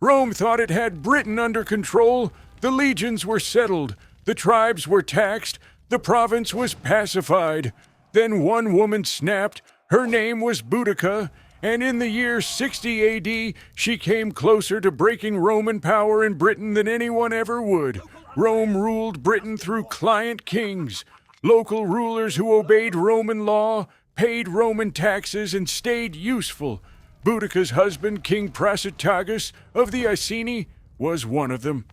Rome thought it had Britain under control. The legions were settled. The tribes were taxed. The province was pacified. Then one woman snapped. Her name was Boudica, and in the year 60 AD, she came closer to breaking Roman power in Britain than anyone ever would. Rome ruled Britain through client kings, local rulers who obeyed Roman law, paid Roman taxes, and stayed useful. Boudica's husband, King Prasutagus of the Iceni, was one of them.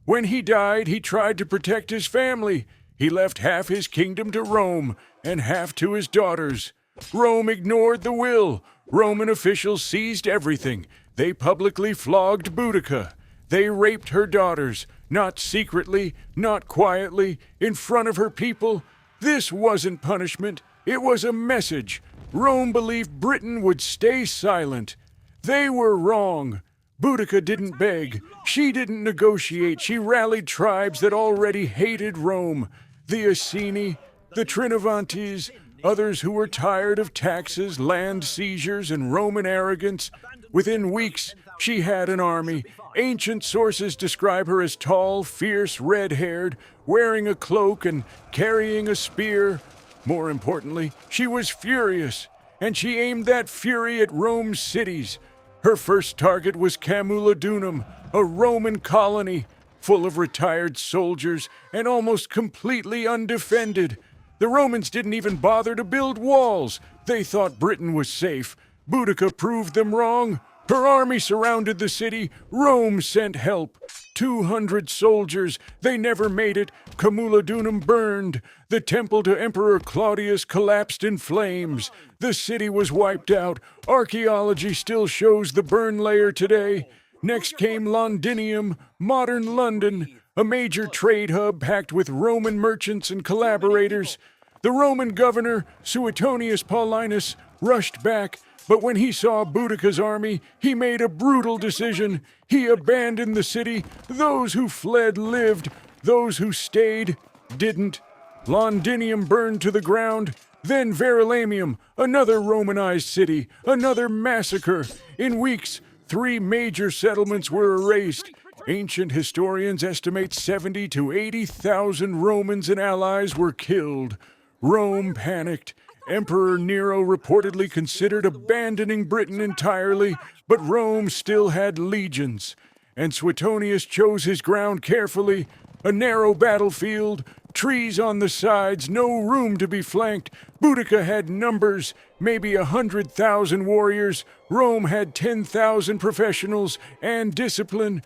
When he died, he tried to protect his family. He left half his kingdom to Rome and half to his daughters. Rome ignored the will. Roman officials seized everything. They publicly flogged Boudica. They raped her daughters, not secretly, not quietly, in front of her people. This wasn't punishment. It was a message. Rome believed Britain would stay silent. They were wrong. Boudica didn't beg. She didn't negotiate. She rallied tribes that already hated Rome. The Iceni, the Trinovantes, others who were tired of taxes, land seizures, and Roman arrogance. Within weeks, she had an army. Ancient sources describe her as tall, fierce, red-haired, wearing a cloak and carrying a spear. More importantly, she was furious, and she aimed that fury at Rome's cities. Her first target was Camulodunum, a Roman colony, full of retired soldiers and almost completely undefended. The Romans didn't even bother to build walls. They thought Britain was safe. Boudica proved them wrong. Her army surrounded the city. Rome sent help. 200 soldiers. They never made it. Camulodunum burned. The temple to Emperor Claudius collapsed in flames. The city was wiped out. Archaeology still shows the burn layer today. Next came Londinium, modern London, a major trade hub packed with Roman merchants and collaborators. The Roman governor, Suetonius Paulinus, rushed back, but when he saw Boudica's army, he made a brutal decision. He abandoned the city. Those who fled lived. Those who stayed didn't. Londinium burned to the ground. Then Verulamium, another Romanized city, another massacre. In weeks, 3 major settlements were erased. Ancient historians estimate 70 to 80,000 Romans and allies were killed. Rome panicked. Emperor Nero reportedly considered abandoning Britain entirely, but Rome still had legions. And Suetonius chose his ground carefully. A narrow battlefield, trees on the sides, no room to be flanked. Boudica had numbers, maybe 100,000 warriors. Rome had 10,000 professionals and discipline.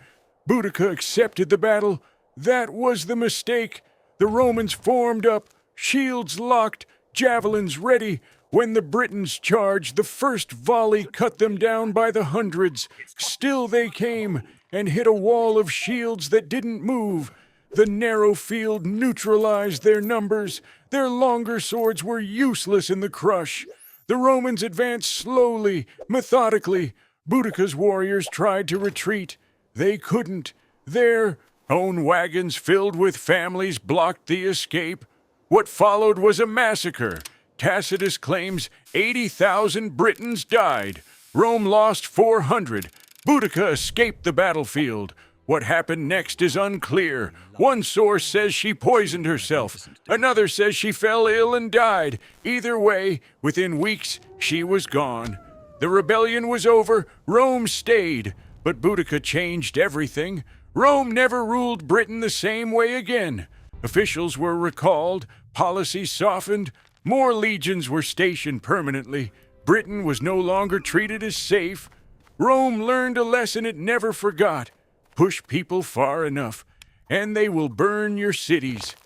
Boudica accepted the battle. That was the mistake. The Romans formed up, shields locked, javelins ready. When the Britons charged, the first volley cut them down by the hundreds. Still they came and hit a wall of shields that didn't move. The narrow field neutralized their numbers. Their longer swords were useless in the crush. The Romans advanced slowly, methodically. Boudica's warriors tried to retreat. They couldn't. Their own wagons filled with families blocked the escape. What followed was a massacre. Tacitus claims 80,000 Britons died. Rome lost 400. Boudica escaped the battlefield. What happened next is unclear. One source says she poisoned herself. Another says she fell ill and died. Either way, within weeks, she was gone. The rebellion was over. Rome stayed. But Boudica changed everything. Rome never ruled Britain the same way again. Officials were recalled. Policy softened. More legions were stationed permanently. Britain was no longer treated as safe. Rome learned a lesson it never forgot. Push people far enough, and they will burn your cities.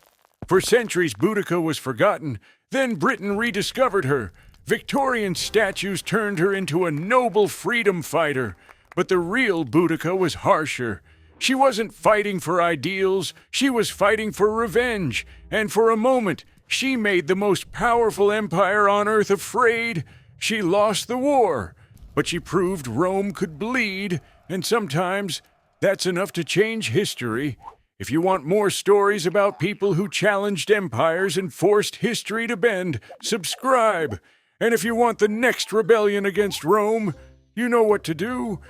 For centuries, Boudica was forgotten. Then Britain rediscovered her. Victorian statues turned her into a noble freedom fighter. But the real Boudica was harsher. She wasn't fighting for ideals. She was fighting for revenge. And for a moment, she made the most powerful empire on earth afraid. She lost the war. But she proved Rome could bleed, and sometimes that's enough to change history. If you want more stories about people who challenged empires and forced history to bend, subscribe. And if you want the next rebellion against Rome, you know what to do.